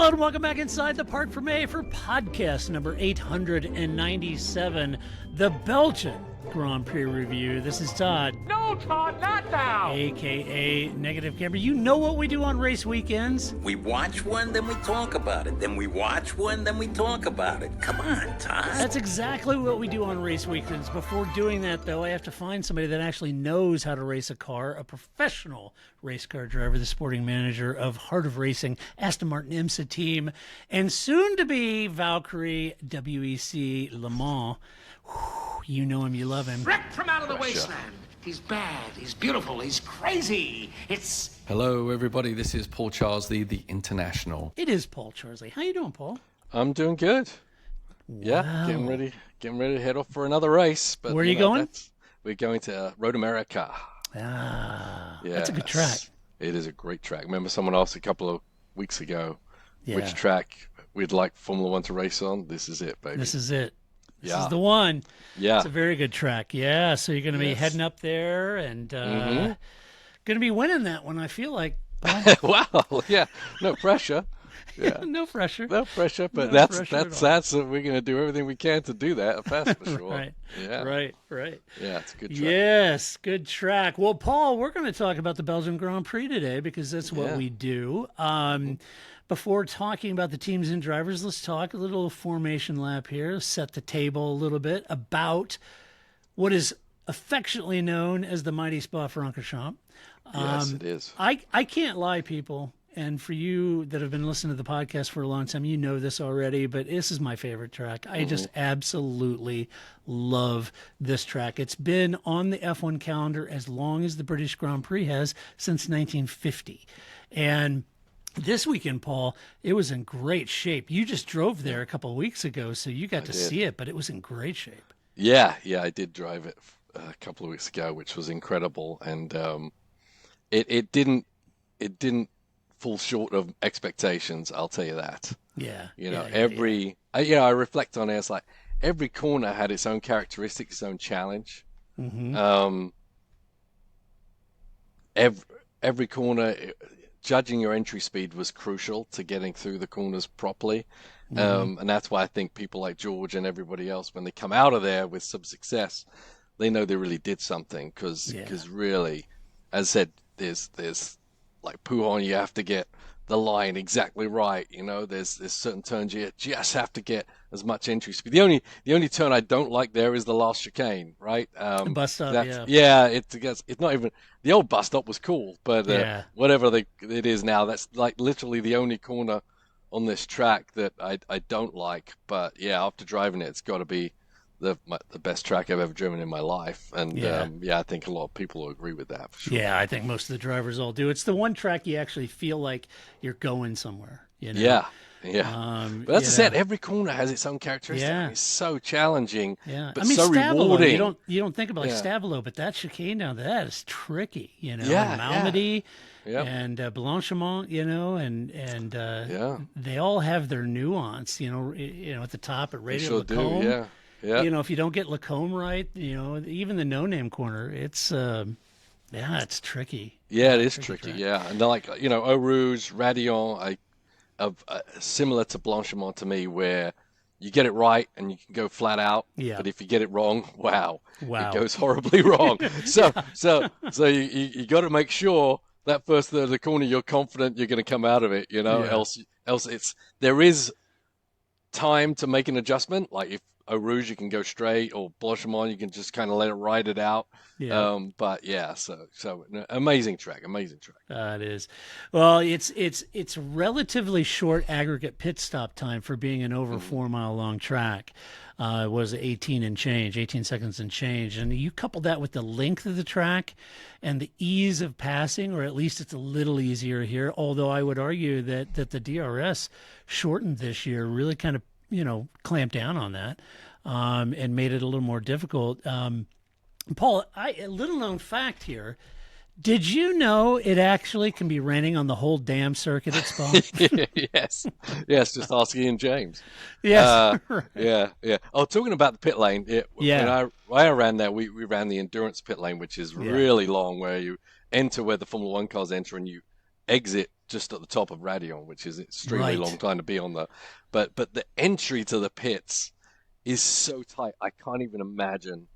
Hello and welcome back inside the Park for May for podcast number 897, the Belgian Grand Prix review. This is Todd. No, Todd, not now. AKA Negative Camera. You know what we do on race weekends? We watch one, then we talk about it. Then we watch one, then we talk about it. Come on, Todd. That's exactly what we do on race weekends. Before doing that, though, I have to find somebody that actually knows how to race a car, a professional race car driver, the sporting manager of Heart of Racing, Aston Martin IMSA team, and soon to be Valkyrie WEC Le Mans. You know him, you love him. Wrecked from out of the wasteland. He's bad, he's beautiful, he's crazy. Hello, everybody. This is Paul Charsley, the International. It is Paul Charsley. How you doing, Paul? I'm doing good. Wow. Yeah, getting ready to head off for another race. But where are you going? We're going to Road America. Ah, Yes. that's a good track. It is a great track. Remember someone asked a couple of weeks ago Yeah. which track we'd like Formula One to race on. This is it, baby. This is it. This Yeah. is the one. Yeah. It's a very good track. Yeah, so you're going to be Yes. heading up there and going to be winning that one, I feel like. Wow. Yeah. No pressure. Yeah. No pressure. No pressure, but No pressure at all. that's we're going to do everything we can to do that. That's for sure. Right. Yeah. Right. Yeah, it's a good track. Yes, good track. Well, Paul, we're going to talk about the Belgian Grand Prix today because that's what Yeah. we do. Before talking about the teams and drivers, let's talk a little formation lap here, set the table a little bit about what is affectionately known as the mighty Spa-Francorchamps. Yes, it is. I can't lie, people. And for you that have been listening to the podcast for a long time, you know this already, but this is my favorite track. I just absolutely love this track. It's been on the F1 calendar as long as the British Grand Prix has, since 1950. And this weekend, Paul, it was in great shape. You just drove there a couple of weeks ago, so you got to see it, but it was in great shape. Yeah, I did drive it a couple of weeks ago, which was incredible, and it didn't fall short of expectations. I'll tell you that. Yeah, I reflect on it. It's like every corner had its own characteristics, its own challenge. Every corner, judging your entry speed was crucial to getting through the corners properly. And that's why I think people like George and everybody else, when they come out of there with some success, they know they really did something. Because really, as I said, there's like Pujon, you have to get the line exactly right. You know, there's certain turns you just have to get as much entry speed. The only turn I don't like there is the last chicane, right? The bus stop, It's not even, the old bus stop was cool, but whatever it is now, that's like literally the only corner on this track that I don't like. But yeah, after driving it, it's got to be the best track I've ever driven in my life. And I think a lot of people will agree with that for sure. Yeah, I think most of the drivers all do. It's the one track you actually feel like you're going somewhere. You know? Yeah. But as I said, every corner has its own characteristics. Yeah. It's so challenging, but I mean, so Stavolo, rewarding. you don't think about like Stavolo, but that chicane down there, that is tricky, you know. Yeah, and Malmedy Yep. and Blanchimont, you know, and they all have their nuance, you know, at the top at Radio sure do, Lacombe. yeah. Yeah. You know, if you don't get Lacombe right, you know, even the no-name corner, it's it's tricky. Yeah, it is tricky. Yeah, and like Eau Rouge, Radion, similar to Blanchimont to me, where you get it right and you can go flat out. Yeah. But if you get it wrong, wow, it goes horribly wrong. So you got to make sure that first third of the corner you're confident you're going to come out of it. You know, else there is time to make an adjustment. Like if Eau Rouge, you can go straight, or Blanchimont, you can just kind of let it ride it out. Yeah. But so amazing track. It is. Well, it's relatively short aggregate pit stop time for being an over 4 mile long track. It was 18 seconds and change. And you couple that with the length of the track and the ease of passing, or at least it's a little easier here. Although I would argue that the DRS shortened this year, really kind of, clamped down on that and made it a little more difficult. Paul, a little known fact here. Did you know it actually can be raining on the whole damn circuit at Spa? Yes, just ask Ian James. Yes. Right. Yeah. Oh, talking about the pit lane. When I ran there, we ran the endurance pit lane, which is really long, where you enter where the Formula One cars enter and you exit just at the top of Radion, which is an extremely Right. long time to be on the. But the entry to the pits is so tight. I can't even imagine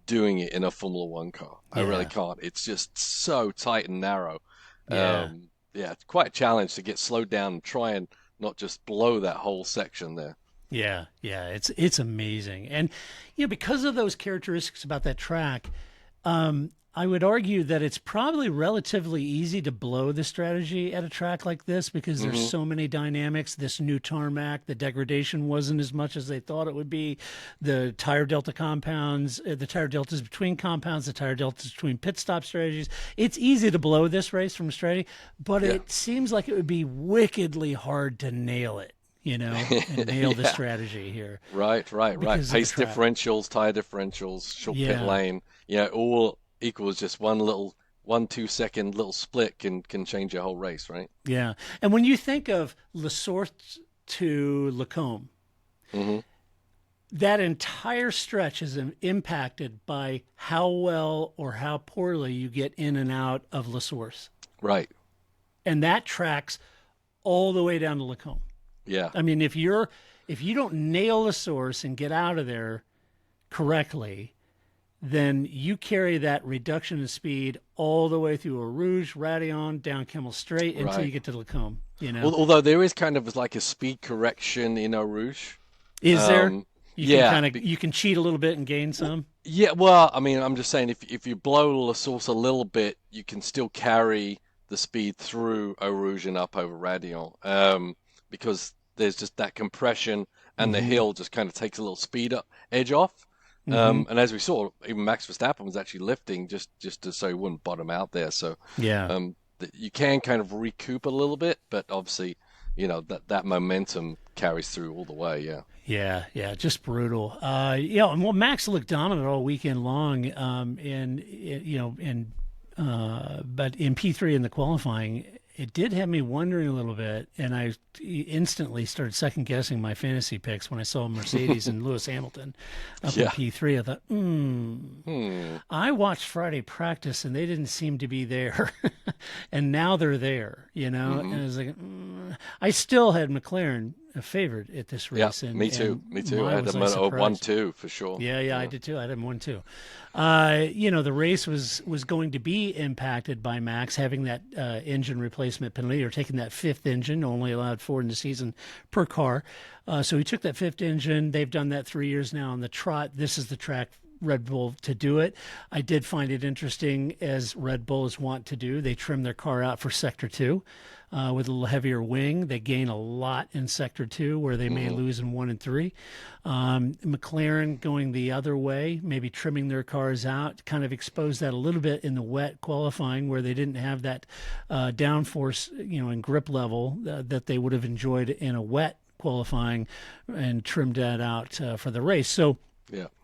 doing it in a Formula One car. I really Yeah. can't. It's just so tight and narrow. Yeah. Yeah, it's quite a challenge to get slowed down and try and not just blow that whole section there. Yeah, yeah, it's amazing, and because of those characteristics about that track, I would argue that it's probably relatively easy to blow the strategy at a track like this because there's so many dynamics. This new tarmac, the degradation wasn't as much as they thought it would be. The tire delta compounds, the tire deltas between compounds, the tire deltas between pit stop strategies. It's easy to blow this race from strategy, but it seems like it would be wickedly hard to nail it. And nail the strategy here. Right. Because of Pace the track. differentials, tire differentials, short pit lane. All equals just 1-2 second little split can change your whole race, right? Yeah. And when you think of Le Source to Lacombe, that entire stretch is impacted by how well or how poorly you get in and out of Le Source. Right. And that tracks all the way down to Lacombe. Yeah. I mean, if you don't nail the source and get out of there correctly, then you carry that reduction in speed all the way through Eau Rouge, Radion, down Kemmel Straight until you get to Lacombe. Although there is kind of like a speed correction in Eau Rouge. Is there? Yeah. You can cheat a little bit and gain some. Yeah. Well, I mean, I'm just saying if you blow La Source a little bit, you can still carry the speed through Eau Rouge and up over Radion. Because there's just that compression and the hill just kind of takes a little speed up edge off. And as we saw, even Max Verstappen was actually lifting just so he wouldn't bottom out there. So you can kind of recoup a little bit, but obviously, that momentum carries through all the way. Yeah. Yeah, just brutal. And Max looked dominant all weekend long. But in P3 in the qualifying, it did have me wondering a little bit, and I instantly started second-guessing my fantasy picks when I saw Mercedes and Lewis Hamilton up in P3. I thought, I watched Friday practice, and they didn't seem to be there, and now they're there, And I was like, I still had McLaren favored at this race. Yeah, and, me too. I had them at a 1-2 for sure. Yeah, I did too. I had him 1-2. The race was going to be impacted by Max having that engine replacement penalty, or taking that fifth engine, only allowed 4 in the season per car. So he took that fifth engine. They've done that 3 years now on the trot. This is the track Red Bull to do it. I did find it interesting, as Red Bull is wont to do. They trim their car out for Sector 2 with a little heavier wing. They gain a lot in Sector 2, where they may lose in 1 and 3. McLaren going the other way, maybe trimming their cars out, kind of exposed that a little bit in the wet qualifying, where they didn't have that downforce, and grip level that they would have enjoyed in a wet qualifying, and trimmed that out for the race. So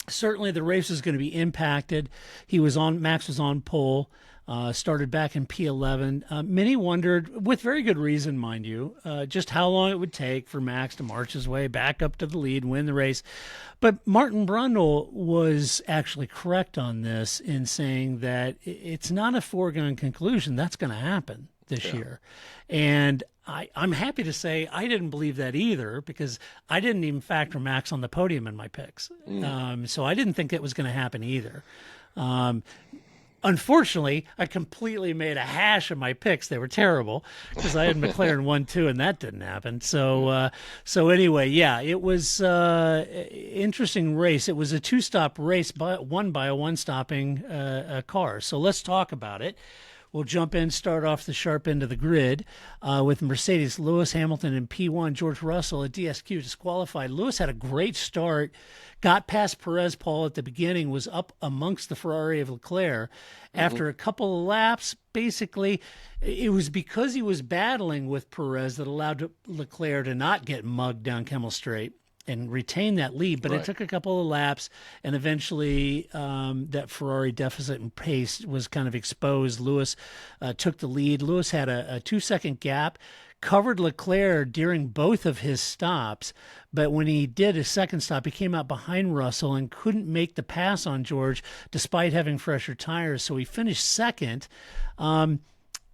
certainly the race is going to be impacted. Max was on pole, started back in P11. Many wondered, with very good reason, mind you, just how long it would take for Max to march his way back up to the lead, win the race. But Martin Brundle was actually correct on this in saying that it's not a foregone conclusion that's going to happen this year. And I'm happy to say I didn't believe that either, because I didn't even factor Max on the podium in my picks. So I didn't think that was going to happen either. Unfortunately, I completely made a hash of my picks. They were terrible because I had McLaren 1-2, and that didn't happen. So anyway, it was interesting race. It was a 2-stop race, won by a 1-stopping car. So let's talk about it. We'll jump in, start off the sharp end of the grid with Mercedes, Lewis Hamilton in P1, George Russell at DSQ disqualified. Lewis had a great start, got past Perez, Paul, at the beginning, was up amongst the Ferrari of Leclerc. After a couple of laps, basically, it was because he was battling with Perez that allowed Leclerc to not get mugged down Kemmel Straight and retain that lead, but it took a couple of laps, and eventually that Ferrari deficit in pace was kind of exposed. Lewis took the lead. Lewis had a 2-second gap, covered Leclerc during both of his stops, but when he did his second stop, he came out behind Russell and couldn't make the pass on George despite having fresher tires, so he finished second.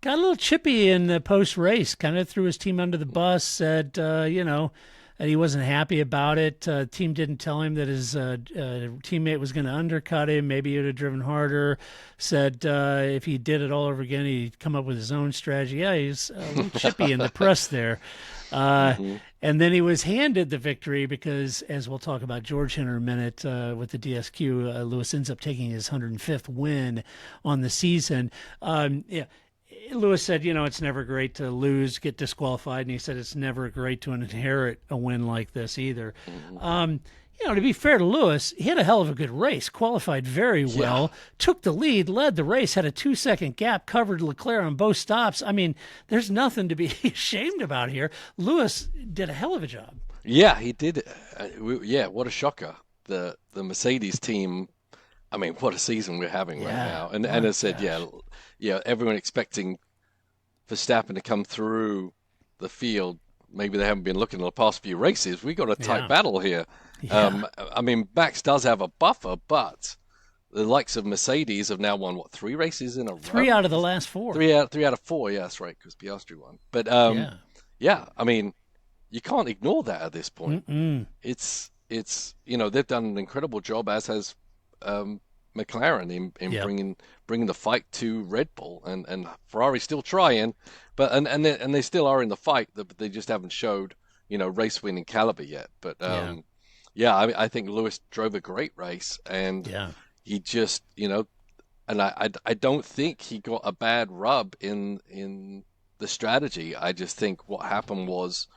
got a little chippy in the post race, kind of threw his team under the bus, said, that he wasn't happy about it. Team didn't tell him that his teammate was going to undercut him. Maybe he would have driven harder. Said if he did it all over again, he'd come up with his own strategy. Yeah, he's a little chippy in the press there. And then he was handed the victory because, as we'll talk about George in a minute with the DSQ, Lewis ends up taking his 105th win on the season. Lewis said, it's never great to lose, get disqualified, and he said it's never great to inherit a win like this either. To be fair to Lewis, he had a hell of a good race, qualified very well, took the lead, led the race, had a 2-second gap, covered Leclerc on both stops. I mean, there's nothing to be ashamed about here. Lewis did a hell of a job. Yeah, he did. What a shocker. The Mercedes team, I mean, what a season we're having right now. And as I said, everyone expecting Verstappen to come through the field. Maybe they haven't been looking at the past few races. We got a tight battle here. Yeah. I mean, Max does have a buffer, but the likes of Mercedes have now won, 3 races in a row? 3 out of the last 4. 3 out of 4, yeah, that's right, because Piastri won. But, I mean, you can't ignore that at this point. It's they've done an incredible job, as has McLaren in bringing the fight to Red Bull, and Ferrari's still trying, but and they still are in the fight, but they just haven't showed race winning caliber yet. But I think Lewis drove a great race, and he just and I don't think he got a bad rub in the strategy. I just think what happened was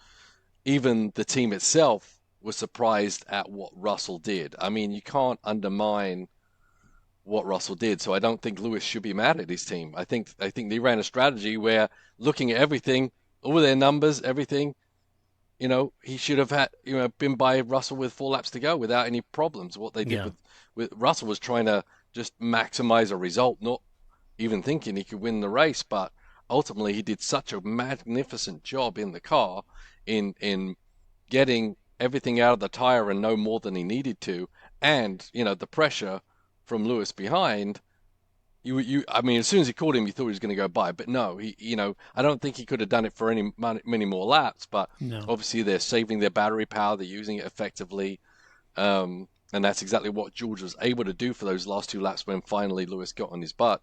even the team itself was surprised at what Russell did. I mean, you can't undermine what Russell did, so I don't think Lewis should be mad at his team. I think they ran a strategy where, looking at everything, all their numbers, everything, he should have had been by Russell with 4 laps to go without any problems. What they did with Russell was trying to just maximize a result, not even thinking he could win the race. But ultimately, he did such a magnificent job in the car in getting everything out of the tire and no more than he needed to, and the pressure from Lewis behind. I mean, as soon as he caught him, you thought he was going to go by, but no, I don't think he could have done it for many more laps. But obviously, they're saving their battery power, they're using it effectively, and that's exactly what George was able to do for those last 2 laps when finally Lewis got on his butt,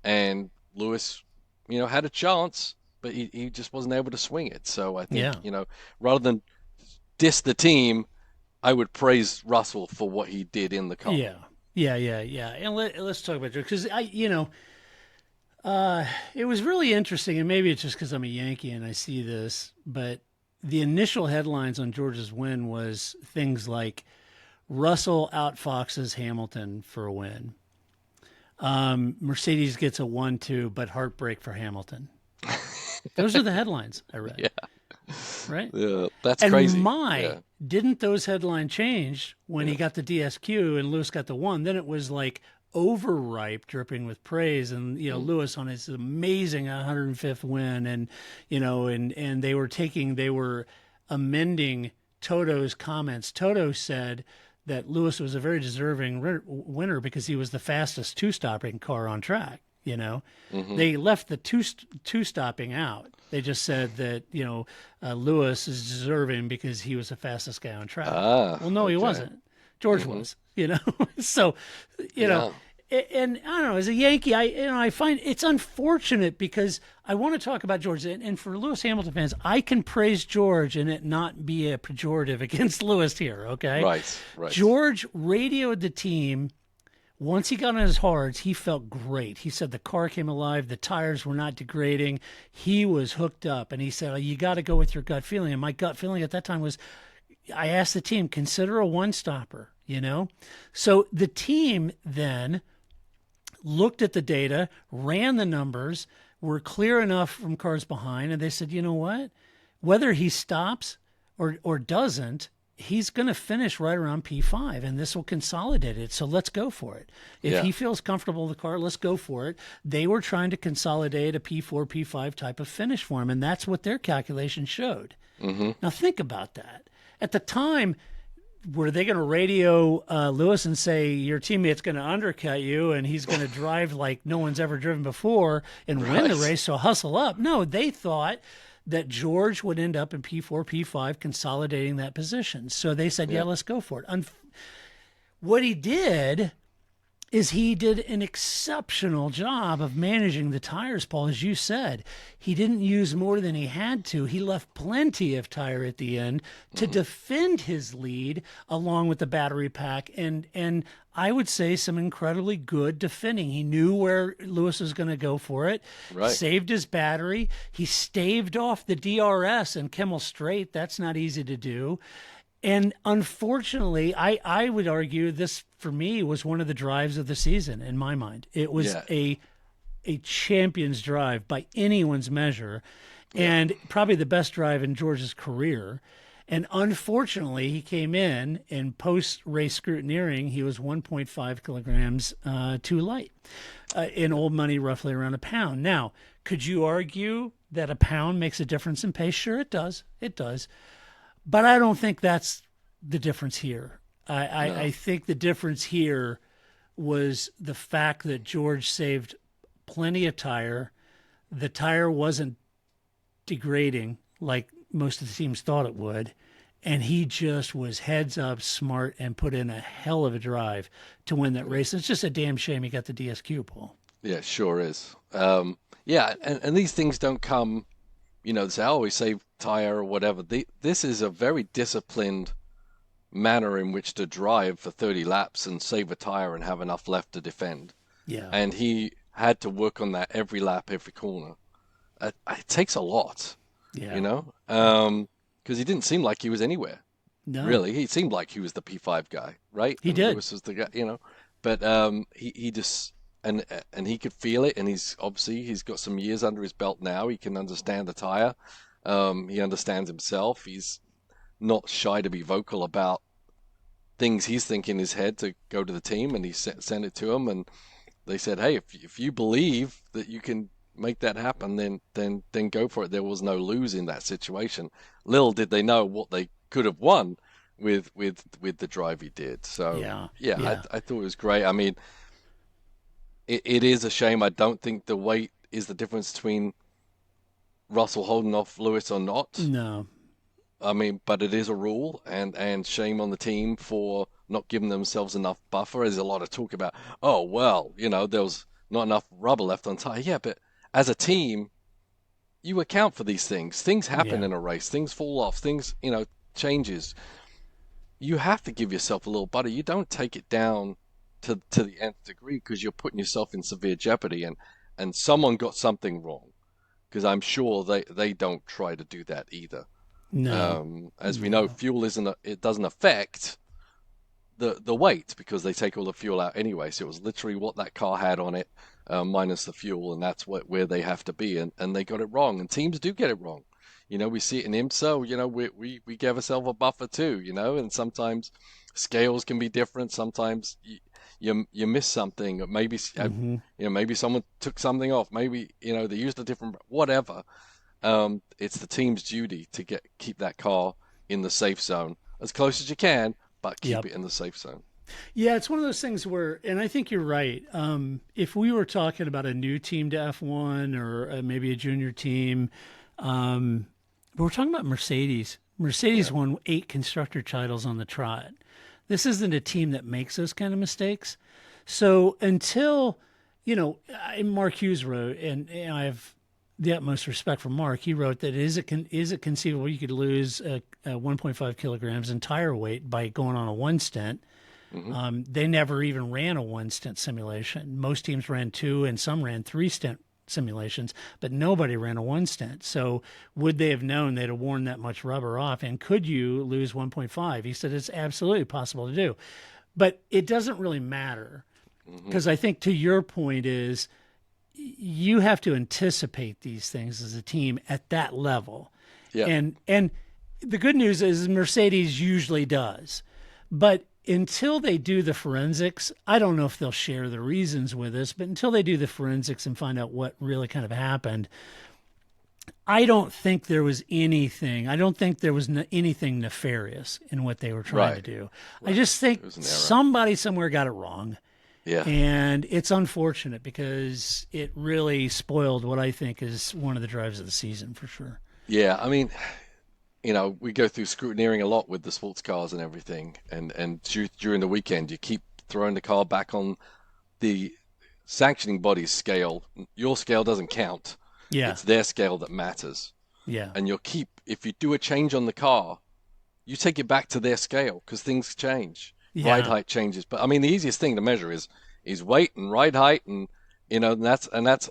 and Lewis, had a chance, but he just wasn't able to swing it. So I think, rather than diss the team, I would praise Russell for what he did in the car. Yeah. And let's talk about George, because it was really interesting, and maybe it's just because I'm a Yankee and I see this, but the initial headlines on George's win was things like Russell outfoxes Hamilton for a win. Mercedes gets a 1-2, but heartbreak for Hamilton. Those are the headlines I read. Yeah. Right? Yeah, that's and crazy. Didn't those headlines change when he got the DSQ and Lewis got the 1? Then it was like overripe, dripping with praise, and Lewis on his amazing 105th win, and and they were amending Toto's comments. Toto said that Lewis was a very deserving winner because he was the fastest 2-stopping car on track. They left the two stopping out. They just said that Lewis is deserving because he was the fastest guy on track. Well, no, he wasn't. George was. So and I don't know. As a Yankee, I find it's unfortunate because I want to talk about George, and for Lewis Hamilton fans, I can praise George and it not be a pejorative against Lewis here. Okay, right. George radioed the team. Once he got on his hards, he felt great. He said the car came alive, the tires were not degrading, he was hooked up, and he said, you got to go with your gut feeling. And my gut feeling at that time was, I asked the team, consider a 1-stopper, So the team then looked at the data, ran the numbers, were clear enough from cars behind, and they said, you know what? Whether he stops or doesn't, he's going to finish right around P5, and this will consolidate it. So let's go for it. If he feels comfortable with the car, let's go for it. They were trying to consolidate a P4, P5 type of finish for him, and that's what their calculation showed. Now think about that. At the time, were they going to radio Lewis and say your teammate's going to undercut you and he's going to drive like no one's ever driven before and win the race, so hustle up? No, they thought that George would end up in P4, P5, consolidating that position. So they said, yeah, let's go for it. What he did is he did an exceptional job of managing the tires, Paul, as you said. He didn't use more than he had to. He left plenty of tire at the end to defend his lead along with the battery pack. And I would say some incredibly good defending. He knew where Lewis was going to go for it, saved his battery. He staved off the DRS and Kimmel Straight. That's not easy to do. And unfortunately, I would argue this, for me, was one of the drives of the season in my mind. It was a champion's drive by anyone's measure, and probably the best drive in George's career. And unfortunately, he came in and post-race scrutineering, he was 1.5 kilograms too light. In old money, roughly around a pound. Now, could you argue that a pound makes a difference in pace? Sure, it does. It does. But I don't think that's the difference here. I think the difference here was the fact that George saved plenty of tire. The tire wasn't degrading like most of the teams thought it would. And he just was heads up, smart, and put in a hell of a drive to win that race. It's just a damn shame he got the DSQ, Paul. Yeah, sure is. And these things don't come, they say, oh, we save tire or whatever. This is a very disciplined manner in which to drive for 30 laps and save a tire and have enough left to defend. Yeah. And he had to work on that every lap, every corner. It takes a lot, because he didn't seem like he was anywhere. No. Really. He seemed like he was the P5 guy, right? He did. Lewis was the guy, But he just... And he could feel it, and he's got some years under his belt now. He can understand the tire. He understands himself. He's not shy to be vocal about things he's thinking in his head to go to the team, and he sent it to him. And they said, "Hey, if you believe that you can make that happen, then go for it." There was no lose in that situation. Little did they know what they could have won with the drive he did. So I thought it was great. I mean, it is a shame. I don't think the weight is the difference between Russell holding off Lewis or not. No. I mean, but it is a rule, and shame on the team for not giving themselves enough buffer. There's a lot of talk about, oh, well, there was not enough rubber left on tire. Yeah, but as a team, you account for these things. Things happen in a race. Things fall off. Things, changes. You have to give yourself a little butter. You don't take it down to the nth degree, because you're putting yourself in severe jeopardy, and someone got something wrong, because I'm sure they don't try to do that either. No. As we know, fuel it doesn't affect the weight, because they take all the fuel out anyway. So it was literally what that car had on it, minus the fuel, and that's where they have to be. And they got it wrong, and teams do get it wrong. We see it in IMSA. We give ourselves a buffer too. And sometimes scales can be different. Sometimes you miss something. Maybe maybe someone took something off. Maybe they used a different whatever. It's the team's duty to keep that car in the safe zone as close as you can, but keep it in the safe zone. Yeah, it's one of those things where, and I think you're right. If we were talking about a new team to F1 or maybe a junior team, but we're talking about Mercedes. Mercedes won 8 constructor titles on the trot. This isn't a team that makes those kind of mistakes. So until, Mark Hughes wrote, and I have the utmost respect for Mark, he wrote that is it conceivable you could lose 1.5 kilograms in tire weight by going on a one stint? Mm-hmm. They never even ran a one stint simulation. Most teams ran 2 and some ran 3 stint simulations, but nobody ran a one stint. So would they have known they'd have worn that much rubber off? And could you lose 1.5? He said it's absolutely possible to do, but it doesn't really matter, because I think to your point is you have to anticipate these things as a team at that level. Yeah. And the good news is Mercedes usually does, but until they do the forensics, I don't know if they'll share the reasons with us, but until they do the forensics and find out what really kind of happened, I don't think there was anything. I don't think there was anything nefarious in what they were trying to Right. do. I Right. just It think was an error. somebody somewhere got it wrong. Yeah. And it's unfortunate because it really spoiled what I think is one of the drives of the season for sure. Yeah. I mean, we go through scrutineering a lot with the sports cars and everything, and during the weekend, you keep throwing the car back on the sanctioning body's scale. Your scale doesn't count. Yeah. It's their scale that matters. Yeah. And if you do a change on the car, you take it back to their scale because things change. Ride Yeah. height changes. But I mean, the easiest thing to measure is weight and ride height, and and that's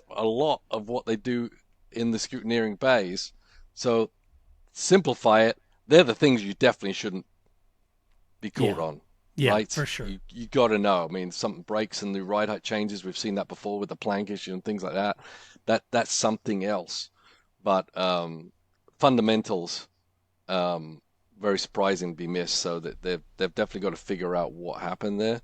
a lot of what they do in the scrutineering bays. So simplify it. They're the things you definitely shouldn't be caught Yeah. on. Yeah, Right? for sure. You got to know. I mean, something breaks and the ride height changes. We've seen that before with the plank issue and things like that. That's something else. But fundamentals, very surprising to be missed. So that they've definitely got to figure out what happened there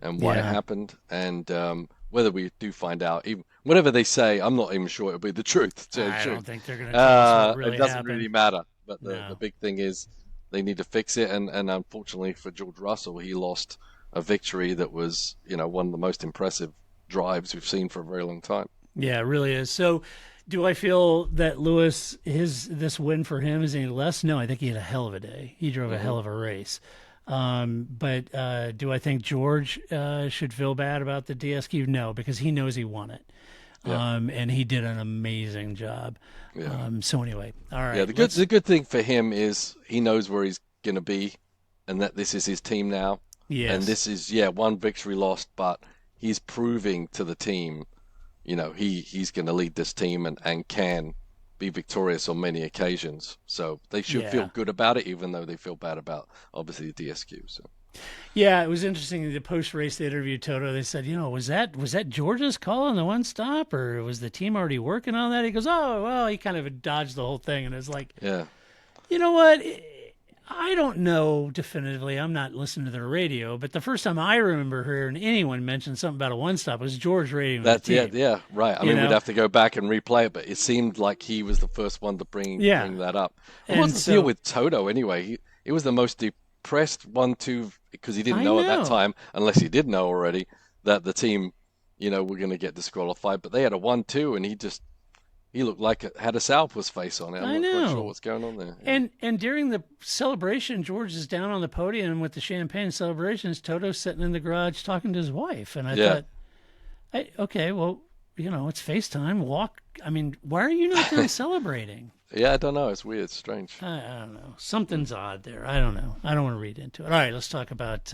and why it Yeah. happened, and whether we do find out, even whatever they say, I'm not even sure it'll be the truth. To tell you the I truth. don't think they're going to tell us what really It doesn't happened. really matter. But the No. big thing is they need to fix it, and unfortunately for George Russell, he lost a victory that was, one of the most impressive drives we've seen for a very long time. Yeah, it really is. So, do I feel that Lewis, this win for him is any less? No, I think he had a hell of a day. He drove a hell of a race. But do I think George should feel bad about the DSQ? No, because he knows he won it. Yeah. And he did an amazing job. Yeah. So anyway, all right. Yeah, the good thing for him is he knows where he's going to be, and that this is his team now. Yes. And this is, one victory lost, but he's proving to the team, he's going to lead this team and can be victorious on many occasions. So they should feel good about it, even though they feel bad about, obviously, the DSQ. So. Yeah, it was interesting. The post-race they interviewed Toto. They said, was that George's call on the one stop, or was the team already working on that? He goes, oh, well, he kind of dodged the whole thing, and it's like, Yeah. you know what? I don't know definitively. I'm not listening to the radio, but the first time I remember hearing anyone mention something about a one stop was George radioing the team. Yeah, right. I mean, we'd have to go back and replay it, but it seemed like he was the first one to bring that up. And What's the deal with Toto anyway? He was the most depressed one too, because he didn't know at that time, unless he did know already, that the team, were going to get disqualified. But they had a 1-2, and he looked like it had a sourpuss face on it. I'm not quite sure what's going on there. Yeah. And during the celebration, George is down on the podium with the champagne celebrations. Toto's sitting in the garage talking to his wife, and I thought, okay, well, it's FaceTime. I mean, why are you not there celebrating? Yeah, I don't know. It's weird. It's strange. I don't know. Something's odd there. I don't know. I don't want to read into it. All right, let's talk about.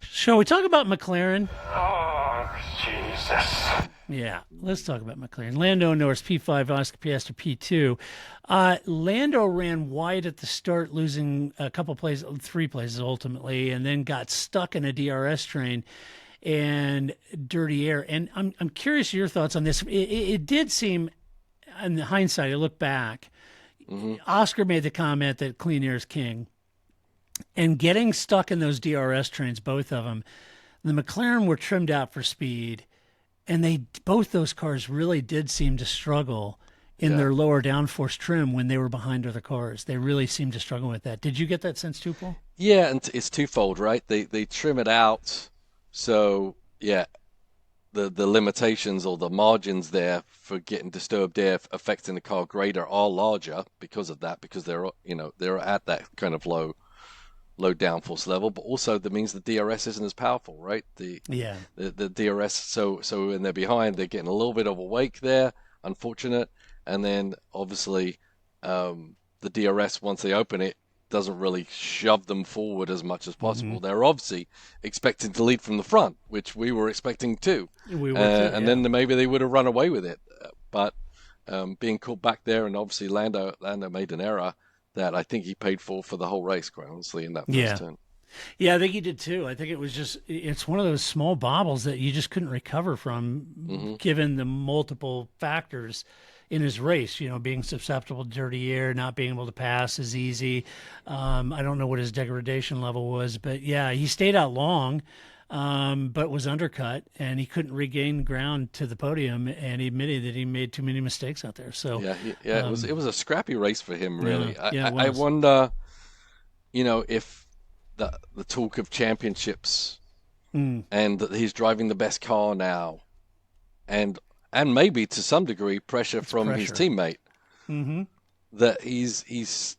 Shall we talk about McLaren? Oh, Jesus. Yeah, let's talk about McLaren. Lando and Norris, P5, Oscar Piastri, P2. Lando ran wide at the start, losing a couple places, 3 places ultimately, and then got stuck in a DRS train and dirty air. And I'm curious your thoughts on this. It did seem, in hindsight, I look back, Oscar made the comment that clean air is king. And getting stuck in those DRS trains, both of them, the McLaren were trimmed out for speed. And both those cars really did seem to struggle in their lower downforce trim when they were behind other cars. They really seemed to struggle with that. Did you get that sense too, Paul? Yeah, and it's twofold, right? They trim it out, so the limitations or the margins there for getting disturbed air affecting the car greater are larger because of that, because they're at that kind of low downforce level, but also that means the DRS isn't as powerful, right? The DRS, so when they're behind, they're getting a little bit of a wake there, unfortunate, and then obviously the DRS, once they open it, doesn't really shove them forward as much as possible. They're obviously expecting to lead from the front, which we were expecting too. We were and then maybe they would have run away with it, but being caught back there, and obviously Lando made an error that I think he paid for the whole race, quite honestly, in that first turn. Yeah, I think he did too. I think it was it's one of those small bobbles that you just couldn't recover from, given the multiple factors in his race, being susceptible to dirty air, not being able to pass as easy. I don't know what his degradation level was, but yeah, he stayed out long. but was undercut, and he couldn't regain ground to the podium, and he admitted that he made too many mistakes out there. So it was a scrappy race for him, really. I it was. wonder, if the talk of championships and that he's driving the best car now, and maybe to some degree pressure from his teammate, that he's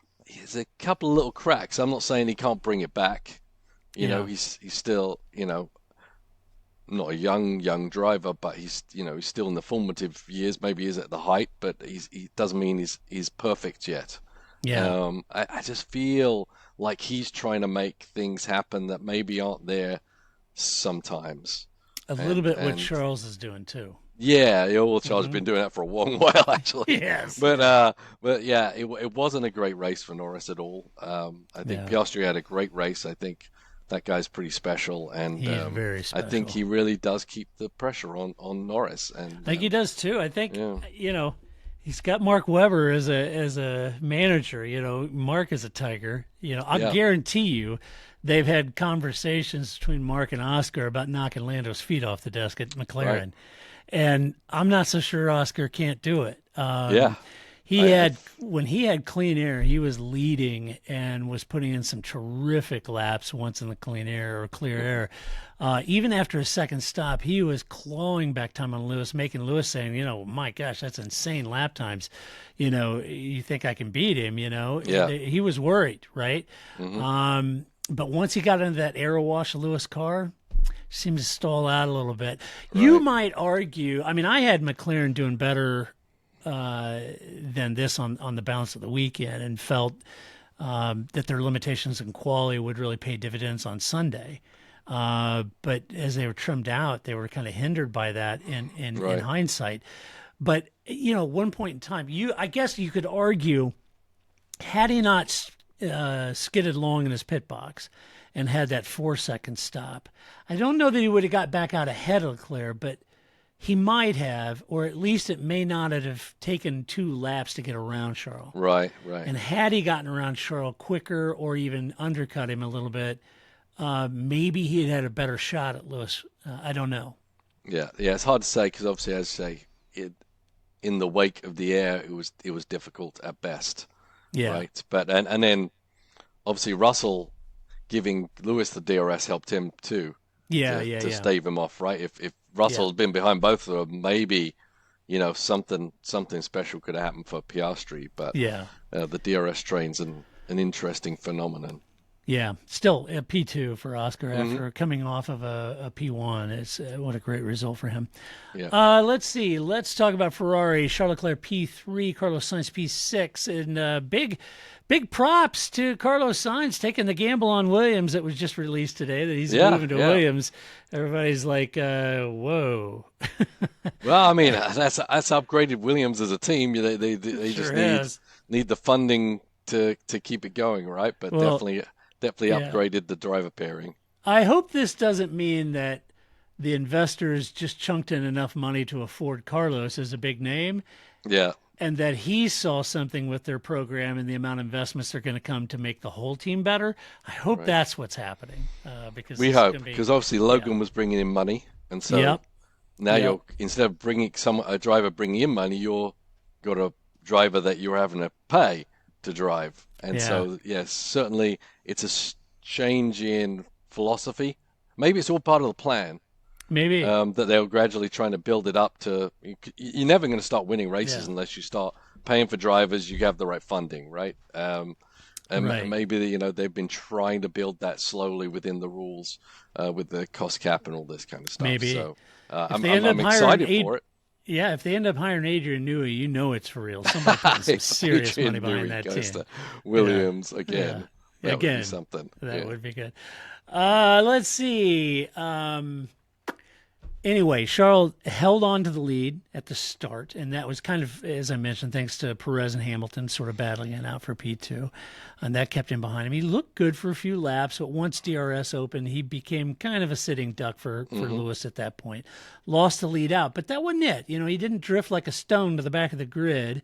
a couple of little cracks. I'm not saying he can't bring it back. He's still, not a young driver, but he's still in the formative years. Maybe he's at the height, but he doesn't mean he's perfect yet. Yeah. I just feel like he's trying to make things happen that maybe aren't there sometimes. A little bit what Charles is doing too. Yeah, Charles has been doing that for a long while, actually. Yes. But yeah, it wasn't a great race for Norris at all. I think Piastri had a great race. I think that guy's pretty special, and He is very special. I think he really does keep the pressure on Norris. And I think he does too. I think he's got Mark Webber as a manager. Mark is a tiger. I'll guarantee you, they've had conversations between Mark and Oscar about knocking Lando's feet off the desk at McLaren. Right. And I'm not so sure Oscar can't do it. When he had clean air, he was leading and was putting in some terrific laps once in the clean air or clear air. Even after a second stop, he was clawing back time on Lewis, making Lewis saying, my gosh, that's insane lap times. You think I can beat him, Yeah. He was worried, right? But once he got into that aero wash Lewis car, seemed to stall out a little bit. Right. You might argue, I had McLaren doing better than this on the balance of the weekend, and felt that their limitations in quality would really pay dividends on Sunday. But as they were trimmed out, they were kind of hindered by that in hindsight. But, one point in time, I guess you could argue, had he not skidded along in his pit box and had that 4-second stop, I don't know that he would have got back out ahead of Leclerc, but he might have, or at least it may not have taken 2 laps to get around Charles. Right. And had he gotten around Charles quicker or even undercut him a little bit, maybe he'd had a better shot at Lewis. I don't know. Yeah, it's hard to say because obviously, as I say, in the wake of the air, it was difficult at best. Yeah. Right. But and then obviously Russell giving Lewis the DRS helped him too. To stave him off, right? If Russell had been behind both of them, maybe something special could have happened for Piastri. But the DRS train's an interesting phenomenon. Yeah, still a P2 for Oscar after coming off of a P1. It's what a great result for him. Yeah. Let's see. Let's talk about Ferrari. Charles Leclerc P3, Carlos Sainz P6, and big props to Carlos Sainz taking the gamble on Williams that was just released today that he's moving to Williams. Everybody's like, whoa. Well, that's upgraded Williams as a team. They just need the funding to keep it going, right? But definitely upgraded the driver pairing. I hope this doesn't mean that the investors just chunked in enough money to afford Carlos as a big name. Yeah. And that he saw something with their program and the amount of investments they're going to come to make the whole team better. I hope that's what's happening. Because we hope, because obviously Logan was bringing in money, and so now you're, instead of bringing a driver bringing in money, you're got a driver that you're having to pay to drive. And so, yes, certainly it's a change in philosophy. Maybe it's all part of the plan. Maybe. That they're gradually trying to build it up to... You're never going to start winning races unless you start paying for drivers, you have the right funding, right? And maybe, they've been trying to build that slowly within the rules with the cost cap and all this kind of stuff. Maybe. So I'm excited for it. Yeah, if they end up hiring Adrian Newey, it's for real. Somebody putting some serious money behind that team. To Williams again. Yeah. That would be something. That would be good. Let's see. Anyway, Charles held on to the lead at the start, and that was kind of, as I mentioned, thanks to Perez and Hamilton sort of battling it out for P2, and that kept him behind him. He looked good for a few laps, but once DRS opened, he became kind of a sitting duck for Lewis at that point. Lost the lead out, but that wasn't it. He didn't drift like a stone to the back of the grid.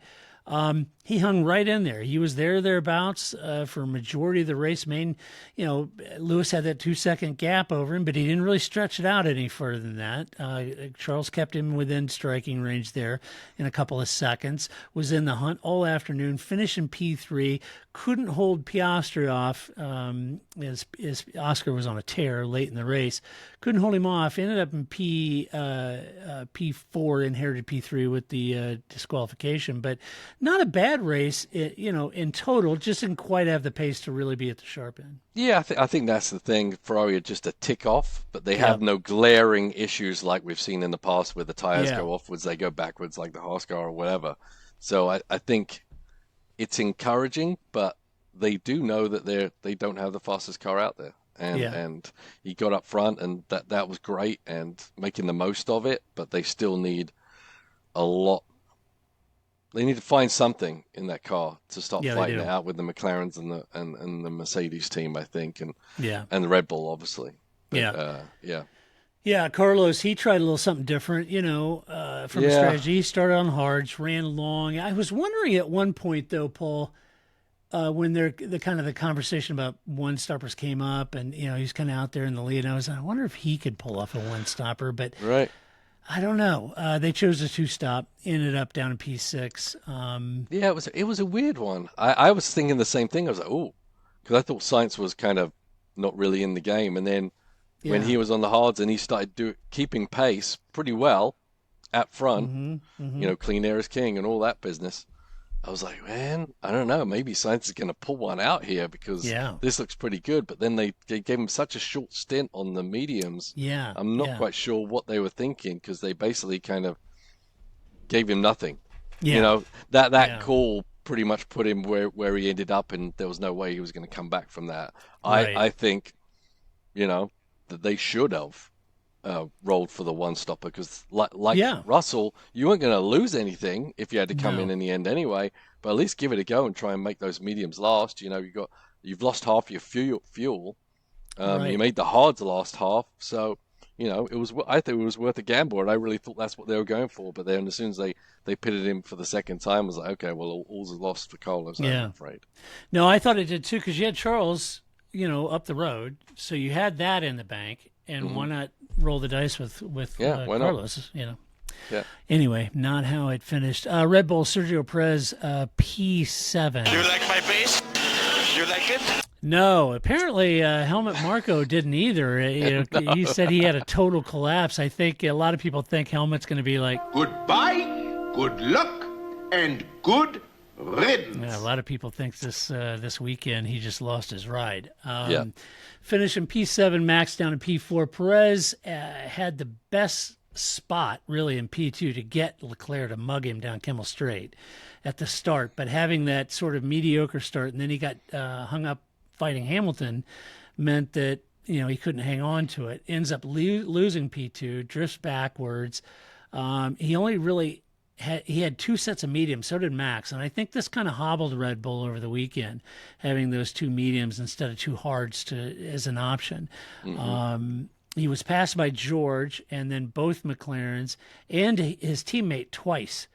he hung right in there. He was thereabouts for a majority of the race. Lewis had that 2-second gap over him, but he didn't really stretch it out any further than that. Charles kept him within striking range there in a couple of seconds, was in the hunt all afternoon, finished in P3, couldn't hold Piastri off as Oscar was on a tear late in the race. Couldn't hold him off, ended up in P4, inherited P3 with the disqualification, but not a bad race, in total. Just didn't quite have the pace to really be at the sharp end. Yeah, I think that's the thing. Ferrari are just a tick off, but they have no glaring issues like we've seen in the past where the tires go offwards, they go backwards like the Haas car or whatever. So I think it's encouraging, but they do know that they don't have the fastest car out there. And he got up front, and that was great, and making the most of it, but they still need a lot. They need to find something in that car to start fighting it out with the McLarens and the Mercedes team, I think, and the Red Bull, obviously. But, Yeah, Carlos, he tried a little something different, from a strategy. He started on hards, ran long. I was wondering at one point, though, Paul, when the conversation about one-stoppers came up, and, he's kind of out there in the lead, and I wonder if he could pull off a one-stopper, but right. I don't know. They chose a two-stop, ended up down in P6. It was a weird one. I was thinking the same thing. I was like, oh, because I thought Sainz was kind of not really in the game, and then when he was on the hards and he started keeping pace pretty well at front, clean air is king and all that business, I was like, man, I don't know. Maybe Sainz is going to pull one out here because this looks pretty good. But then they gave him such a short stint on the mediums. Yeah, I'm not quite sure what they were thinking because they basically kind of gave him nothing. Yeah. That call pretty much put him where he ended up, and there was no way he was going to come back from that. Right. I think, that they should have rolled for the one-stopper because, like Russell, you weren't going to lose anything if you had to come in the end anyway. But at least give it a go and try and make those mediums last. You've lost half your fuel. You made the hards last half, so I think it was worth a gamble, and I really thought that's what they were going for. But then as soon as they pitted him for the second time, I was like, okay, well, all's lost for Carlos, I'm afraid. No, I thought it did too because you had Charles, up the road, so you had that in the bank, and why not roll the dice with Carlos? Yeah. Anyway, not how it finished. Red Bull, Sergio Perez, P7. You like my bass? You like it? No, apparently Helmut Marko didn't either. He said he had a total collapse. I think a lot of people think Helmut's going to be like, goodbye, good luck, and good riddance. Yeah, a lot of people think this weekend he just lost his ride. Finish in P7, Max down in P4. Perez had the best spot really in P2 to get Leclerc to mug him down Kimmel Straight at the start, but having that sort of mediocre start, and then he got hung up fighting Hamilton, meant that he couldn't hang on to it. Ends up losing P2, drifts backwards. He only really had two sets of mediums, so did Max, and I think this kind of hobbled Red Bull over the weekend, having those two mediums instead of two hards as an option. He was passed by George and then both McLarens and his teammate twice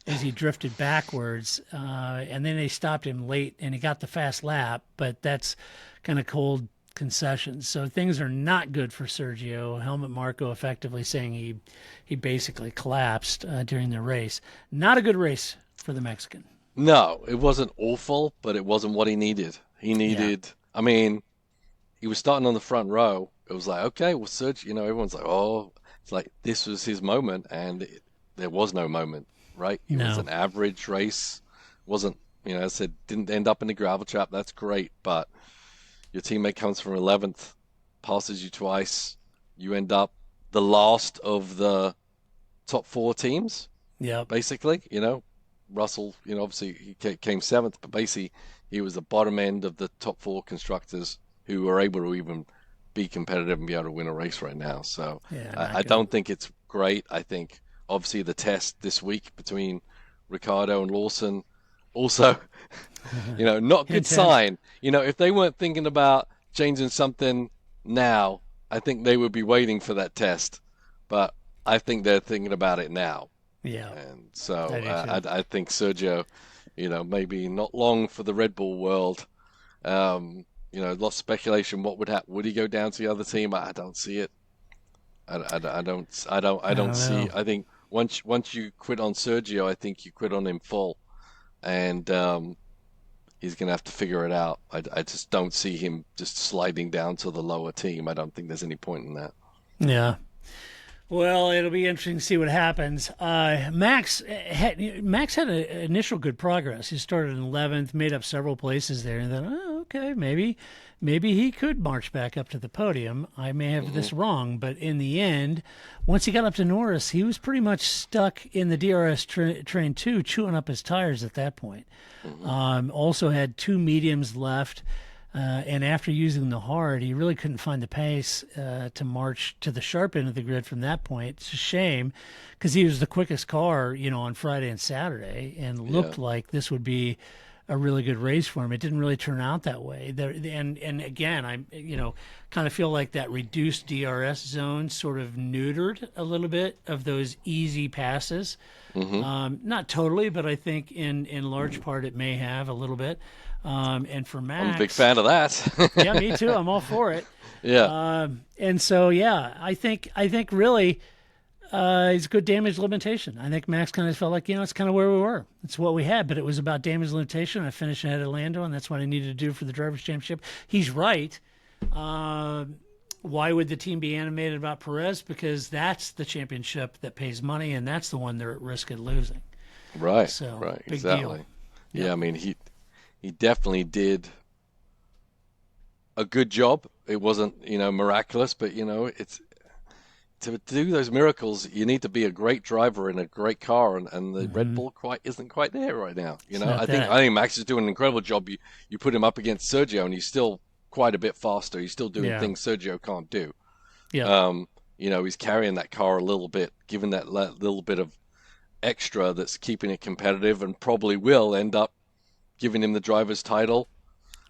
as he drifted backwards, and then they stopped him late and he got the fast lap, but that's kind of cold concessions. So things are not good for Sergio. Helmut Marko effectively saying he basically collapsed during the race. Not a good race for the Mexican. No, it wasn't awful, but it wasn't what he needed. He needed, he was starting on the front row. It was like, okay, well, Sergio, everyone's like, oh, it's like this was his moment, and there was no moment, right? It was an average race. Wasn't, as I said, didn't end up in the gravel trap. That's great, but your teammate comes from 11th, passes you twice. You end up the last of the top four teams. Yeah, basically, Russell, obviously he came 7th, but basically he was the bottom end of the top four constructors who were able to even be competitive and be able to win a race right now. So I don't think it's great. I think obviously the test this week between Ricciardo and Lawson also, not good sign. If they weren't thinking about changing something now, I think they would be waiting for that test. But I think they're thinking about it now. Yeah. And so I think Sergio maybe not long for the Red Bull world. Lots of speculation. What would happen? Would he go down to the other team? I don't see it. I don't see. know. I think once you quit on Sergio, I think you quit on him full, and he's gonna have to figure it out. I just don't see him just sliding down to the lower team. I don't think there's any point in that. Yeah. Well, it'll be interesting to see what happens. Max had initial good progress. He started in 11th, made up several places there, and then, okay, maybe he could march back up to the podium. I may have this wrong, but in the end, once he got up to Norris, he was pretty much stuck in the DRS train too, chewing up his tires at that point. Also had 2 mediums left. And after using the hard, he really couldn't find the pace to march to the sharp end of the grid from that point. It's a shame because he was the quickest car, on Friday and Saturday, and looked like this would be a really good race for him. It didn't really turn out that way. And again, I kind of feel like that reduced DRS zone sort of neutered a little bit of those easy passes. Not totally, but I think in large part it may have a little bit. And for Max, I'm a big fan of that. yeah, me too. I'm all for it. Yeah. And so, yeah, I think really it's good damage limitation. I think Max kind of felt like, it's kind of where we were. It's what we had, but it was about damage limitation. I finished ahead of Lando, and that's what I needed to do for the Drivers' Championship. He's right. Why would the team be animated about Perez? Because that's the championship that pays money, and that's the one they're at risk of losing. Right. So, right. big Exactly. deal. Yeah. Yep. I mean, he definitely did a good job. It wasn't, miraculous, but it's to do those miracles, you need to be a great driver in a great car, and the Red Bull isn't quite there right now. I think Max is doing an incredible job. You put him up against Sergio, and he's still quite a bit faster. He's still doing things Sergio can't do. Yeah. He's carrying that car a little bit, giving that little bit of extra that's keeping it competitive, and probably will end up giving him the driver's title.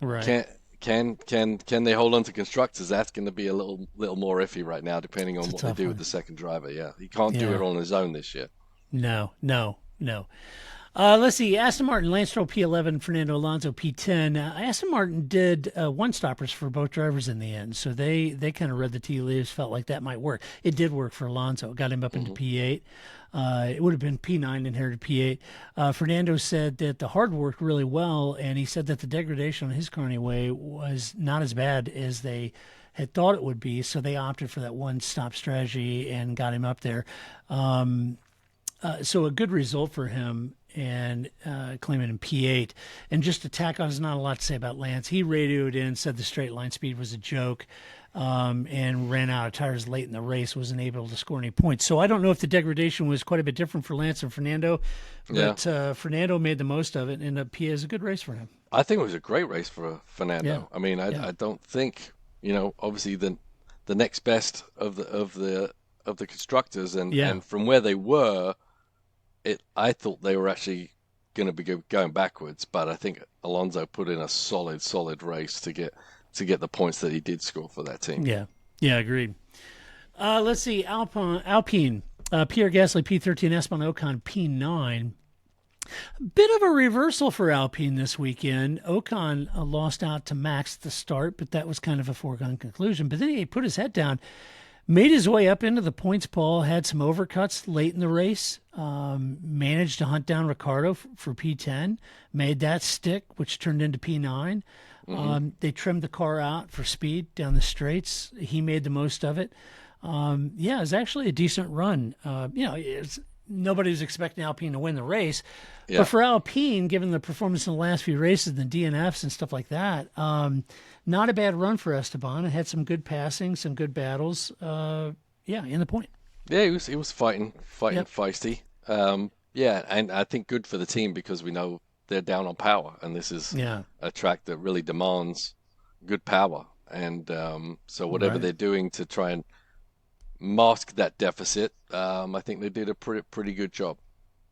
Right. Can they hold on to constructors? That's going to be a little more iffy right now, depending on what they do with the second driver. Yeah, he can't do it on his own this year. No. Let's see. Aston Martin, Lance Stroll P11, Fernando Alonso P10. Aston Martin did one-stoppers for both drivers in the end, so they kind of read the tea leaves, felt like that might work. It did work for Alonso. It got him up into P8. It would have been P9 inherited P8. Fernando said that the hard worked really well, and he said that the degradation on his car anyway was not as bad as they had thought it would be, so they opted for that one-stop strategy and got him up there. So a good result for him, and claiming in P8. And just to tack on, there's not a lot to say about Lance. He radioed in, said the straight line speed was a joke, and ran out of tires late in the race, wasn't able to score any points. So I don't know if the degradation was quite a bit different for Lance and Fernando, but Fernando made the most of it, and P is a good race for him. I think it was a great race for Fernando. Yeah. I mean, I don't think, obviously the next best of the constructors, and from where they were, I thought they were actually going to be going backwards, but I think Alonso put in a solid race to get the points that he did score for that team. Yeah, agreed. Let's see, Alpine, Pierre Gasly P13, Esteban Ocon P9. Bit of a reversal for Alpine this weekend. Ocon lost out to Max at the start, but that was kind of a foregone conclusion. But then he put his head down, made his way up into the points poll, had some overcuts late in the race, managed to hunt down Ricciardo for P10, made that stick, which turned into P9. They trimmed the car out for speed down the straights. He made the most of it. It was actually a decent run. Nobody was expecting Alpine to win the race. Yeah. But for Alpine, given the performance in the last few races, the DNFs and stuff like that, not a bad run for Esteban. It had some good passing, some good battles. In the point. Yeah, he was fighting feisty. And I think good for the team because we know they're down on power, and this is a track that really demands good power. And so whatever they're doing to try and mask that deficit, I think they did a pretty good job.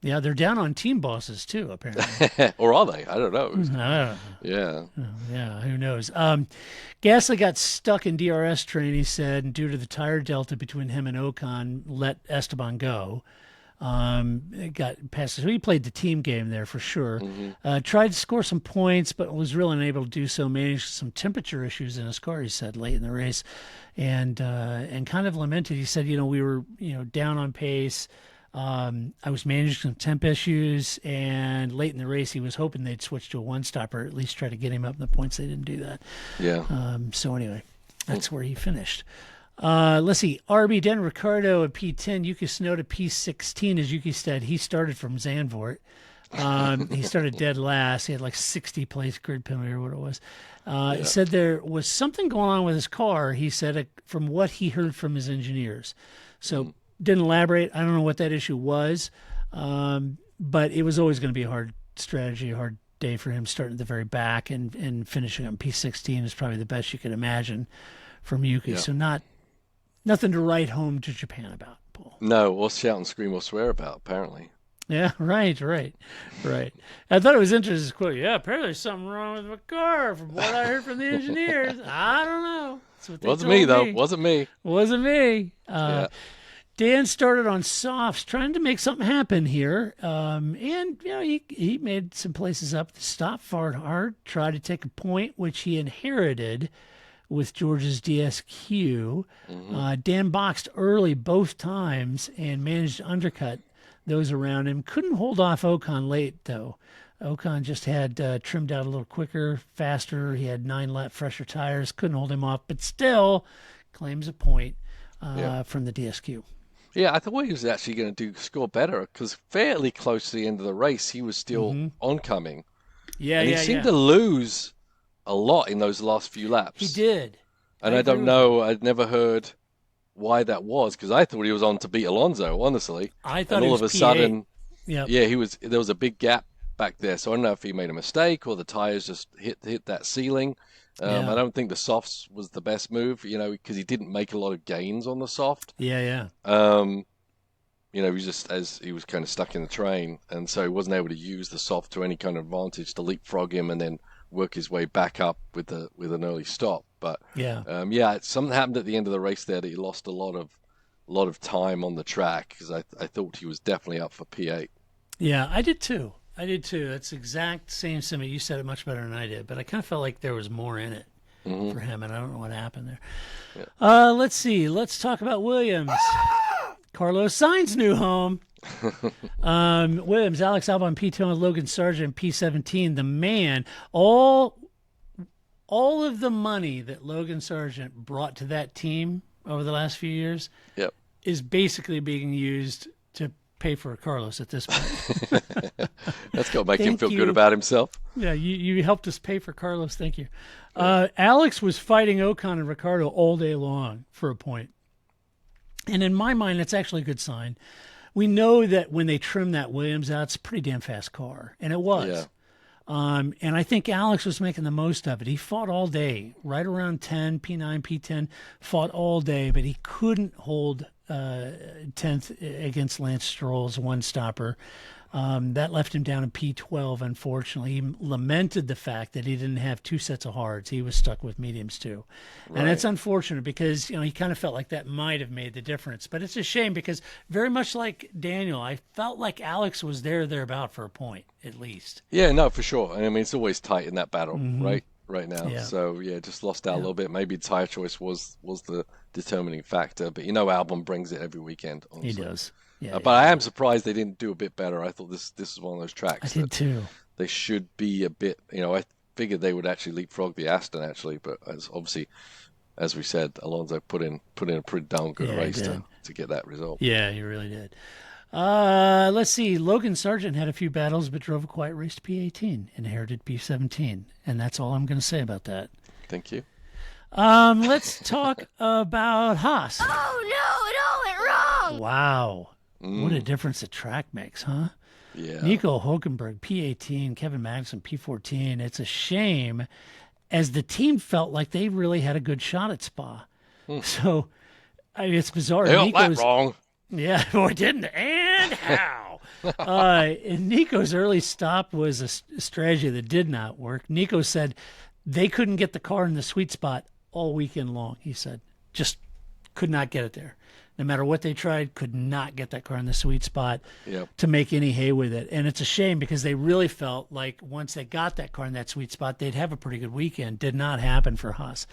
Yeah, they're down on team bosses too, apparently. Or are they? I don't know. Yeah. Yeah, who knows? Gasly got stuck in DRS train, he said, and due to the tire delta between him and Ocon, let Esteban go. Got past. So he played the team game there for sure. Tried to score some points, but was really unable to do so. Managed some temperature issues in his car, he said, late in the race, and kind of lamented. He said, we were down on pace. I was managing some temp issues, and late in the race, he was hoping they'd switch to a one-stopper, at least try to get him up in the points. They didn't do that. Yeah. So anyway, that's where he finished. Let's see. RB Den Ricardo at P10, Yuki Tsunoda P16, as Yuki said. He started from Zandvoort. He started dead last. He had like 60 place grid penalty or what it was. He said there was something going on with his car, he said, from what he heard from his engineers. So didn't elaborate. I don't know what that issue was, but it was always going to be a hard strategy, a hard day for him, starting at the very back and finishing on P16 is probably the best you could imagine from Yuki. So nothing to write home to Japan about, Paul. No, or shout and scream or swear about, apparently. Yeah, right. I thought it was interesting. This quote. Yeah, apparently there's something wrong with my car from what I heard from the engineers. I don't know. Wasn't me, though. Wasn't me. Dan started on softs, trying to make something happen here. And, he made some places up to stop hard, tried to take a point, which he inherited with George's DSQ. Dan boxed early both times and managed to undercut those around him. Couldn't hold off Ocon late, though. Ocon just had trimmed out a little quicker, faster. He had 9-lap fresher tires. Couldn't hold him off, but still claims a point from the DSQ. Yeah, I thought he was actually going to score better because fairly close to the end of the race, he was still oncoming. Yeah, and he seemed to lose a lot in those last few laps. He did. And I don't know. I'd never heard why that was because I thought he was on to beat Alonso, honestly. I thought and all he was of a sudden, Yep. he was. There was a big gap back there, so I don't know if he made a mistake or the tires just hit that ceiling. I don't think the softs was the best move, because he didn't make a lot of gains on the soft. Yeah. He was just he was kind of stuck in the train, and so he wasn't able to use the soft to any kind of advantage to leapfrog him and then work his way back up with an early stop. But something happened at the end of the race there that he lost a lot of time on the track because I thought he was definitely up for P8. Yeah, I did too. That's the exact same sentiment. You said it much better than I did, but I kind of felt like there was more in it for him, and I don't know what happened there. Yeah. Let's see. Let's talk about Williams. Carlos Sainz' new home. Williams, Alex Albon P2 and Logan Sargent P17. The man, all of the money that Logan Sargent brought to that team over the last few years is basically being used to pay for Carlos at this point. That's going to make him feel good about himself. Yeah, you helped us pay for Carlos. Thank you. Alex was fighting Ocon and Ricardo all day long for a point. And in my mind, that's actually a good sign. We know that when they trim that Williams out, it's a pretty damn fast car. And it was. Yeah. And I think Alex was making the most of it. He fought all day, right around 10, P9, P10, fought all day, but he couldn't hold 10th against Lance Stroll's one-stopper. That left him down in P12, unfortunately. He lamented the fact that he didn't have two sets of hards. He was stuck with mediums, too. Right. And it's unfortunate because, he kind of felt like that might have made the difference. But it's a shame because very much like Daniel, I felt like Alex was thereabout for a point, at least. Yeah, no, for sure. And I mean, it's always tight in that battle, right now. Yeah. So, just lost out a little bit. Maybe tire choice was the determining factor. But, Albon brings it every weekend, honestly. He does. Yeah, but I am surprised they didn't do a bit better. I thought this is one of those tracks. I did too. They should be a bit. I figured they would actually leapfrog the Aston actually, but obviously, as we said, Alonso put in a pretty darn good race to get that result. Yeah, he really did. Let's see. Logan Sargent had a few battles, but drove a quiet race to P18, inherited P17, and that's all I'm going to say about that. Thank you. Let's talk about Haas. Oh no, it all went wrong. Wow. What a difference the track makes, huh? Yeah. Nico Hulkenberg, P18, Kevin Magnussen, P14. It's a shame, as the team felt like they really had a good shot at Spa. So, it's bizarre. They got that wrong. Yeah, or didn't. And how? And Nico's early stop was a strategy that did not work. Nico said they couldn't get the car in the sweet spot all weekend long, he said. Just could not get it there. no matter what they tried, could not get that car in the sweet spot Yep. to make any hay with it. And it's a shame because they really felt like once they got that car in that sweet spot, they'd have a pretty good weekend. Did not happen for Haas.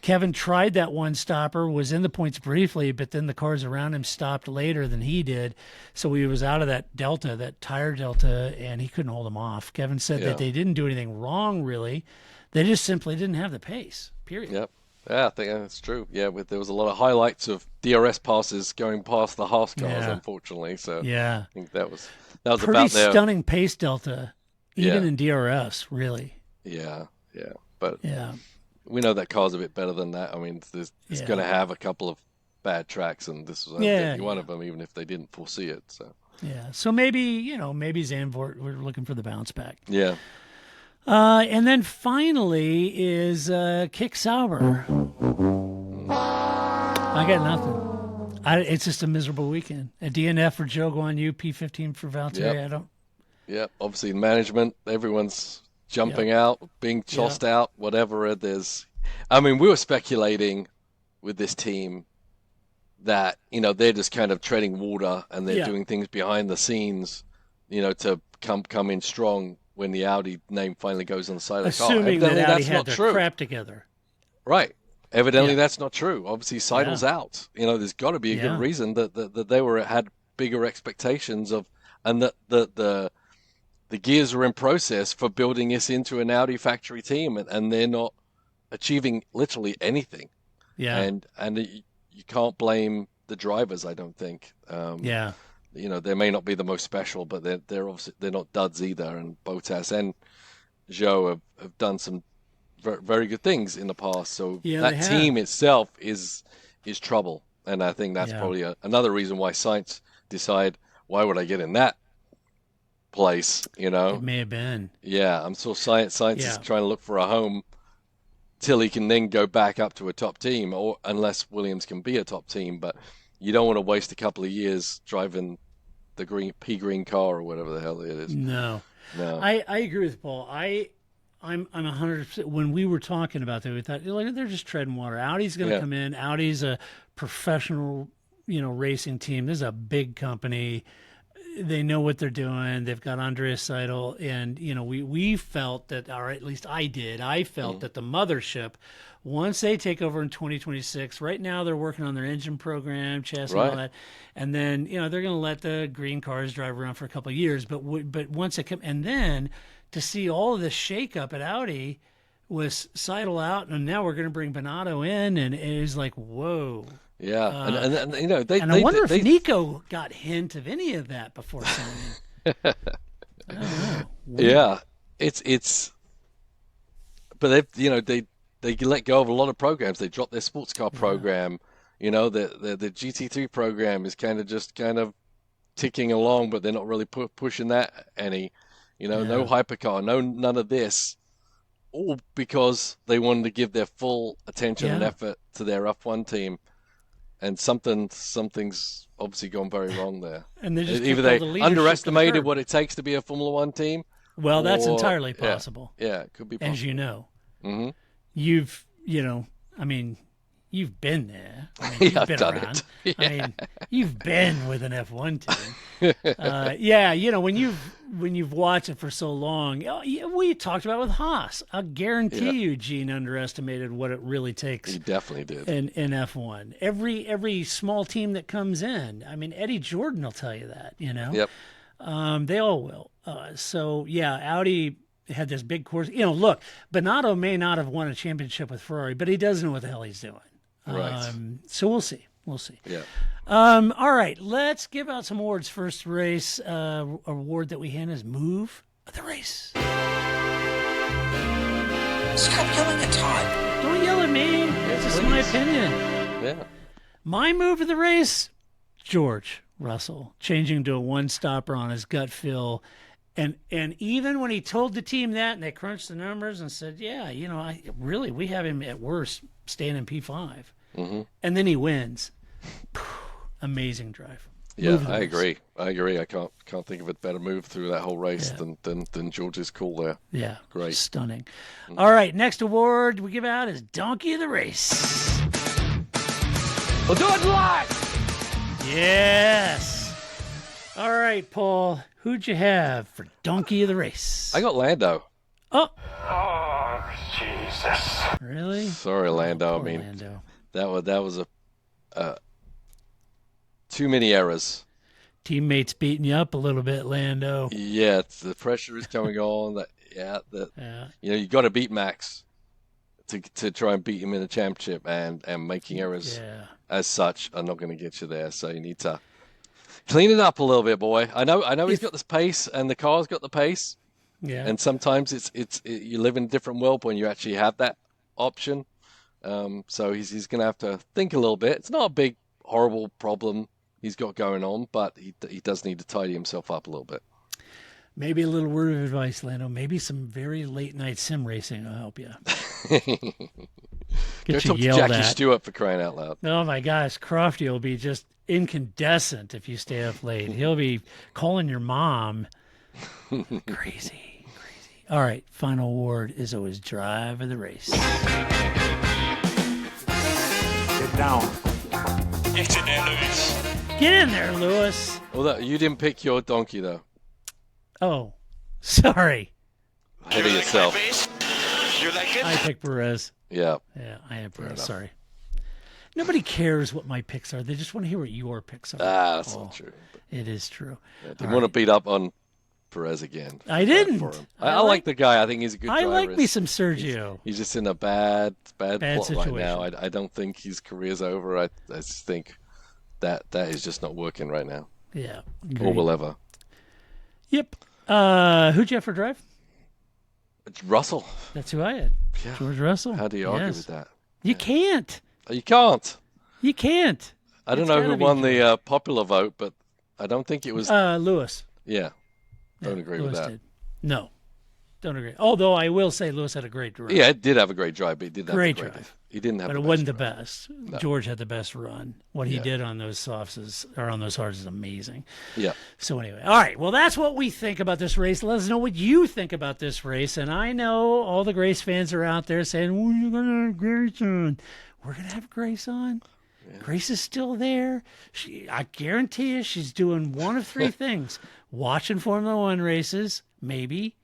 Kevin tried that one stopper, was in the points briefly, but then the cars around him stopped later than he did. So he was out of that delta, that tire delta, and he couldn't hold them off. Kevin said that they didn't do anything wrong, really. They just simply didn't have the pace, period. Yep. Yeah, I think that's true. Yeah, there was a lot of highlights of DRS passes going past the Haas cars, unfortunately. So yeah, I think that was pretty about their stunning pace delta, even in DRS, really. Yeah, but Yeah. we know that car's a bit better than that. I mean, it's going to have a couple of bad tracks, and this was one of them, even if they didn't foresee it. So yeah, so maybe Zandvoort, we're looking for the bounce back. Yeah. And then finally is Kick Sauber. I got nothing. It's just a miserable weekend. A DNF for Joe Guan Yu, P15 for Valtteri. Yeah, obviously management, everyone's jumping out, being tossed out, whatever. We were speculating with this team that, they're just kind of treading water and they're doing things behind the scenes, to come in strong when the Audi name finally goes on the side of the car. Assuming that Audi that's had not their true. crap together. Right. Evidently, that's not true. Obviously, Seidel's out. There's got to be a good reason that they had bigger expectations of, and that the gears are in process for building this into an Audi factory team, and they're not achieving literally anything. Yeah. And you can't blame the drivers, I don't think. They may not be the most special, but they're obviously they're not duds either. And Bottas and Zhou have done some very, very good things in the past. So that team itself is trouble, and I think that's probably another reason why Sainz decide, why would I get in that place? It may have been. Yeah, I'm sure Sainz is trying to look for a home till he can then go back up to a top team, or unless Williams can be a top team. But you don't want to waste a couple of years driving the pea green car or whatever the hell it is. No. I agree with Paul. I'm 100%. When we were talking about that, we thought, they're just treading water. Audi's going to come in. Audi's a professional, racing team. This is a big company. They know what they're doing. They've got Andreas Seidel, and we felt that, or at least I did. I felt that the mothership, once they take over in 2026, right now they're working on their engine program, chassis, and all that, and then they're going to let the green cars drive around for a couple of years. But once it comes, and then to see all of this shakeup at Audi with Seidel out, and now we're going to bring Binotto in, and it was like, whoa. Yeah, I wonder if Nico got hint of any of that before signing. I don't know. Yeah, it's, but they let go of a lot of programs. They dropped their sports car program. The GT3 program is kind of ticking along, but they're not really pushing that any. No hypercar, none of this. All because they wanted to give their full attention and effort to their F1 team. And something's obviously gone very wrong there. And they just either they underestimated what it takes to be a Formula One team. Well, that's entirely possible. Yeah, it could be possible. As you know. Mm-hmm. You've been there. You've been around. Yeah. You've been with an F1 team. When you've watched it for so long, we talked about it with Haas. I guarantee you Gene underestimated what it really takes. He definitely did. In F1. Every small team that comes in, Eddie Jordan will tell you that, Yep. They all will. Audi had this big course. Look, Binotto may not have won a championship with Ferrari, but he does know what the hell he's doing. Right. So we'll see. Yeah. All right, let's give out some awards. First race award that we hand is Move of the Race. Stop yelling at Todd. Don't yell at me. It's just my opinion. Yeah. My move of the race, George Russell, changing to a one-stopper on his gut feel. And even when he told the team that, and they crunched the numbers and said, we have him at worst staying in P5. Mm-hmm. And then he wins. Amazing drive. Yeah, I agree. I can't think of a better move through that whole race than George's call there. Yeah, great, stunning. All right, next award we give out is Donkey of the Race. We'll do it live. Yes. All right, Paul. Who'd you have for donkey of the race? I got Lando. Oh, Oh, Jesus. really? Sorry, Lando. I Poor mean, Lando. that was a too many errors. Teammates beating you up a little bit, Lando. Yeah, the pressure is coming on. Yeah. You got to beat Max to try and beat him in the championship, and making errors Yeah. as such are not going to get you there. So you need to clean it up a little bit, boy. I know he's got this pace, and the car's got the pace. Yeah. And sometimes you live in a different world when you actually have that option. So he's going to have to think a little bit. It's not a big, horrible problem he's got going on, but he does need to tidy himself up a little bit. Maybe a little word of advice, Lando. Maybe some very late night sim racing will help you. Go Get you talk to yelled Jackie at. Stewart, for crying out loud. Oh my gosh, Crofty will be just incandescent if you stay up late. He'll be calling your mom. Crazy. All right, final award is always drive of the race. Get down. Get in there, Lewis. Get in there, Lewis. Well, you didn't pick your donkey, though. Oh, sorry. Ahead of yourself. You like it? I picked Perez. Yeah. Yeah, I am Perez. Sorry. Nobody cares what my picks are. They just want to hear what your picks are. That's not true. But It is true. I didn't want to beat up on Perez again. I didn't. For him. I like the guy. I think he's a good driver. I like me some Sergio. He's just in a bad plot right situation. now. I don't think his career's over. I just think that is just not working right now. Yeah. Or will ever. Yep. Who'd you have for drive? It's Russell. That's who I had. Yeah. George Russell. How do you argue Yes. with that? You can't. You can't. You can't. I don't It's know gotta who be won the popular vote, but I don't think it was. Lewis. Yeah. Don't agree with Lewis that. did. No. Don't agree. Although I will say Lewis had a great drive. Yeah, it did have a great drive, but he didn't Great have a drive. He didn't have But the it best wasn't the drive. best. George had the best run. What he Yeah. did on those softs on those hards is amazing. Yeah. So anyway, all right. Well, that's what we think about this race. Let us know what you think about this race. And I know all the Grace fans are out there saying, "Well, you're gonna have Grace on." We're gonna have Grace on. Yeah. Grace is still there. I guarantee you, she's doing one of three things: watching Formula One races, maybe,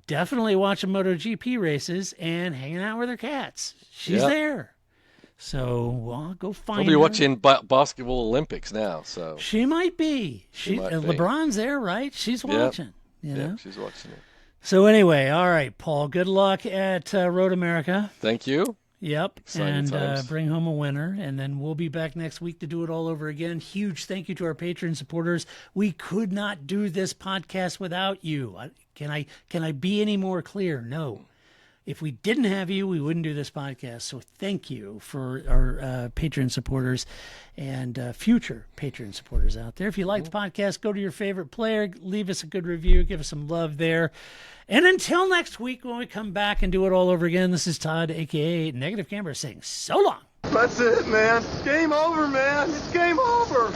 definitely watching MotoGP races, and hanging out with her cats. She's Yeah. there. So, well, go find Probably her. watching basketball Olympics now. So She might be. might be. LeBron's there, right? She's watching. You know? yeah, she's watching it. So anyway, all right, Paul. Good luck at Road America. Thank you. Yep, Exciting and times. bring home a winner, and then we'll be back next week to do it all over again. Huge thank you to our Patreon supporters. We could not do this podcast without you. Can I be any more clear? No. If we didn't have you, we wouldn't do this podcast. So thank you for our Patreon supporters and future Patreon supporters out there. If you like the podcast, go to your favorite player, leave us a good review, give us some love there. And until next week when we come back and do it all over again, this is Todd, a.k.a. Negative Camera, saying so long. That's it, man. Game over, man. It's game over.